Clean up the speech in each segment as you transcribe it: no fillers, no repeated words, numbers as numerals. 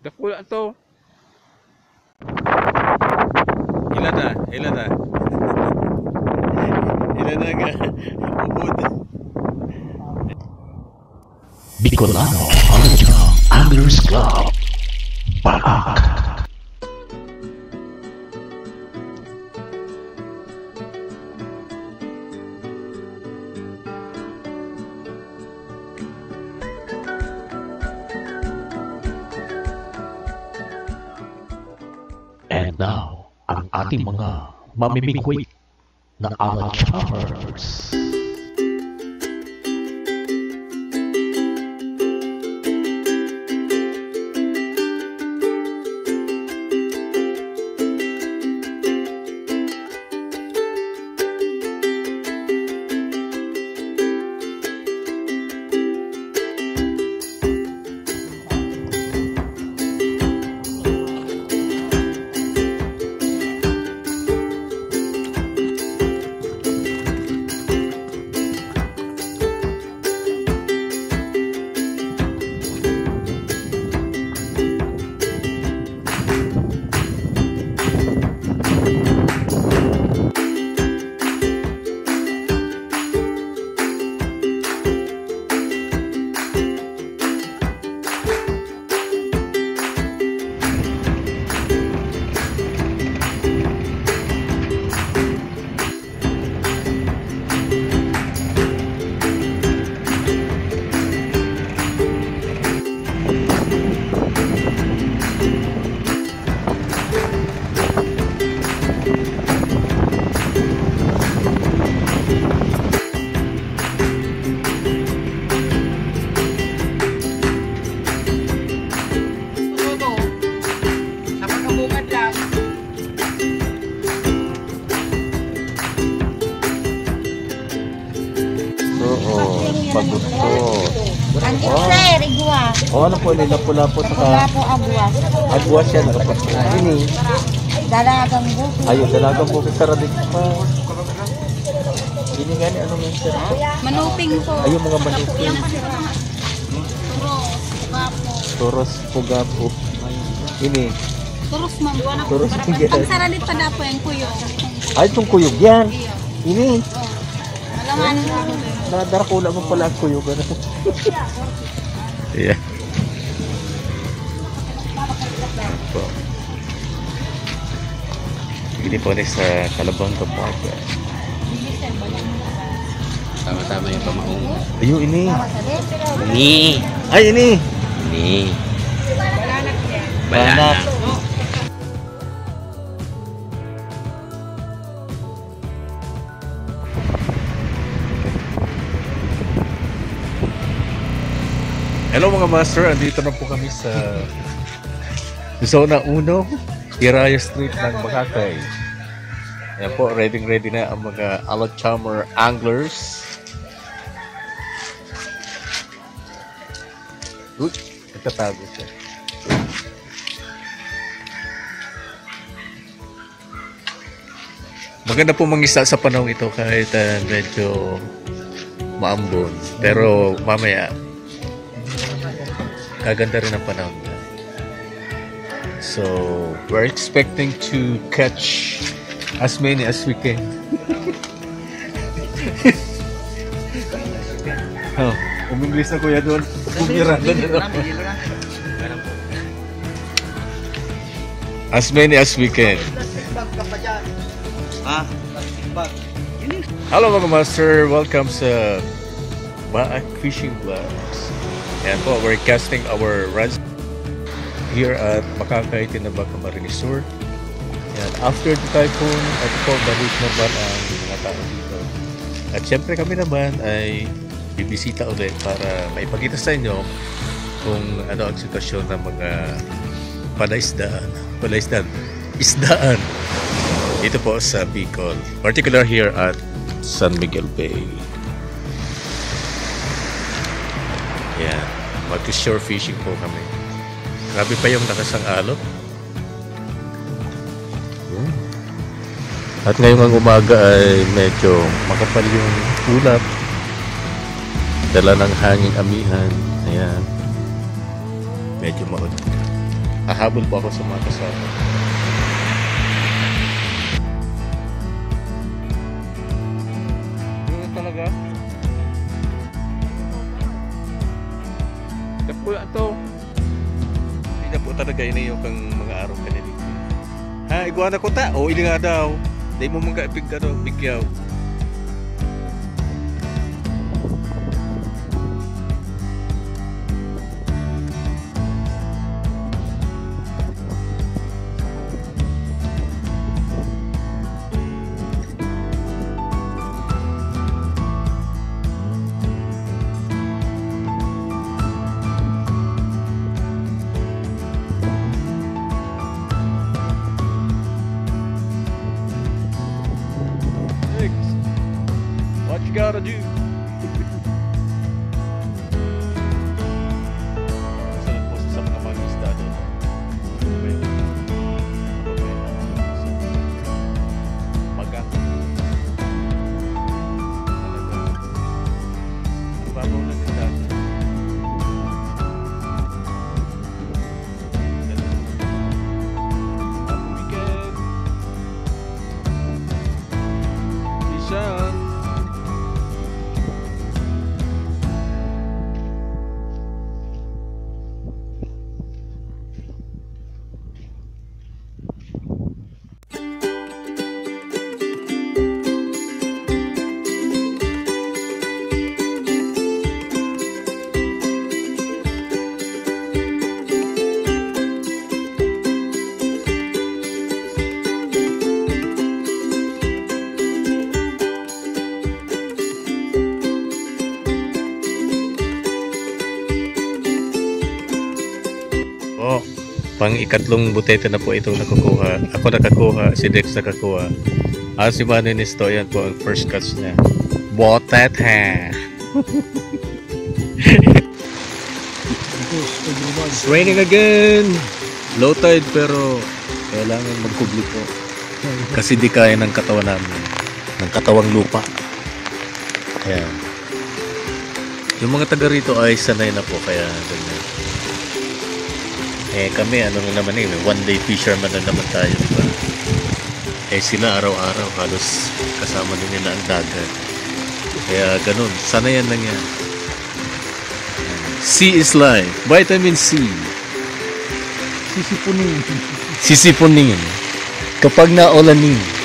Dakula to. Ilan na? Ilan na? Ilan na nga? Ubod. Bicolano Original Anglers Club. Barak. And now, ang ating mga mamimigwit na Alachars. Oh, ano po nila pula-po saka Lapu agwas. agwas yan kapag ini. Dalagang buko. Ayun, dalagang bukid karadik pa. Ini nga ni ano nga sir? Manuping po. Ayun mga manuping. Turos, Toros, pugapo. pugapo. Ini. Turos man. Toros pugapo. Ang saralit pa na po yung kuyo. Ay, itong kuyog yan. Ini. Malaman. Nadarakula mo pala ang kuyog. Yeah. Po. Ini po sa Kalabang Kapag. Tama-tama yung pamaong. Ayun, ini. Ini. Ay, ini. Ini. Balanak. Hello mga master, andito na po kami sa Zona 1, Iraya Street ng Makakay. Ayan po, ready na ang mga Alachammer anglers. Uy, nagtatago siya. Maganda po mangisda sa panahon ito kahit medyo maambon. Pero mamaya, kaganda rin ang panahon. So, we're expecting to catch as many as we can. Oh, uminglis na kuya doon. Bumiranda na naman. As many as we can. Hello mga master, welcome sa Baak Fishing Vlogs. Ayan po, we're casting our rods here at Makakay, Tinabak, Camarines Sur. And after the typhoon, ito po, balik naman ang mga tao dito. At syempre kami naman ay bibisita ulit para maipakita sa inyo kung ano ang sitwasyon ng mga isdaan dito po sa Bicol, particular here at San Miguel Bay. Yan, mag-shore fishing po kami. Grabe pa yung nakasang-alok. At ngayong umaga ay medyo makapal yung ulap. Dala ng hanging amihan. Ayan. Medyo maod. Hahabol po ako sa mga kasama. Yun talaga. Dapo ito. Hindi na po talaga inayok ang mga araw kanina. Ha, iguana ko ta. O, ili nga daw. Dahil mo mga ipig ka daw, bigyaw. What you gotta do? Masarap po sa mga mag-isda doon. Maga. Ang babaw na din dati. Happy weekend! Isang oh, pang ikatlong butete na po itong nakukuha. Ako nakakuha, si Dex nakakuha. Si Manu Nisto, yan po ang first catch niya. Botete! It's raining again! Low tide pero kailangan magkubli po. Kasi di kaya ng katawan namin. Ng katawang lupa. Ayan. Yung mga taga rito ay sanay na po kaya ganyan. Kami ano na naman one day fisherman na naman tayo, diba? Sila araw-araw halos kasama din nila ang dagat. Kaya ganun, sanayan lang yan. Sea is life. Vitamin C. Sisipunin. Sisipunin. Kapag naulanin.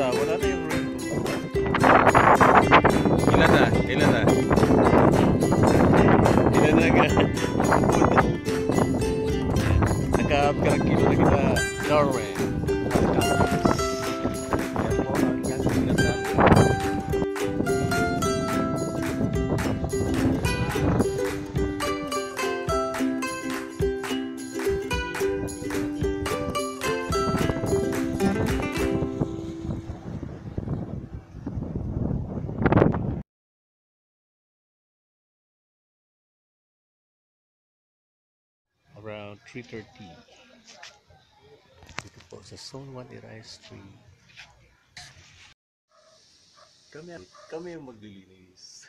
Wala na yung rainbow. Ilan na? Ilan na nga? Nagka-pirang kilo na kita Norway. Around 3:30 dito po sa Zone 1 Iray Street. Kami yung maglilinis.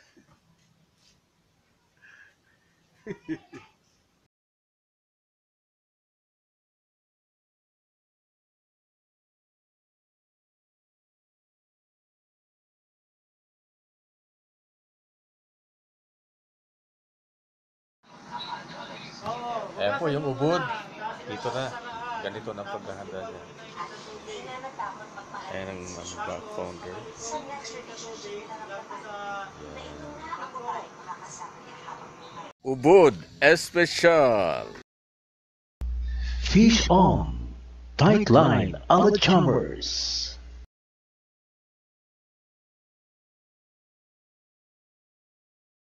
Ayan po yung ubod. Dito na. Ganito na paghahanda niya. Ayan ang back founder. Ubod Especial. Fish on, tight line, a la Chalmers.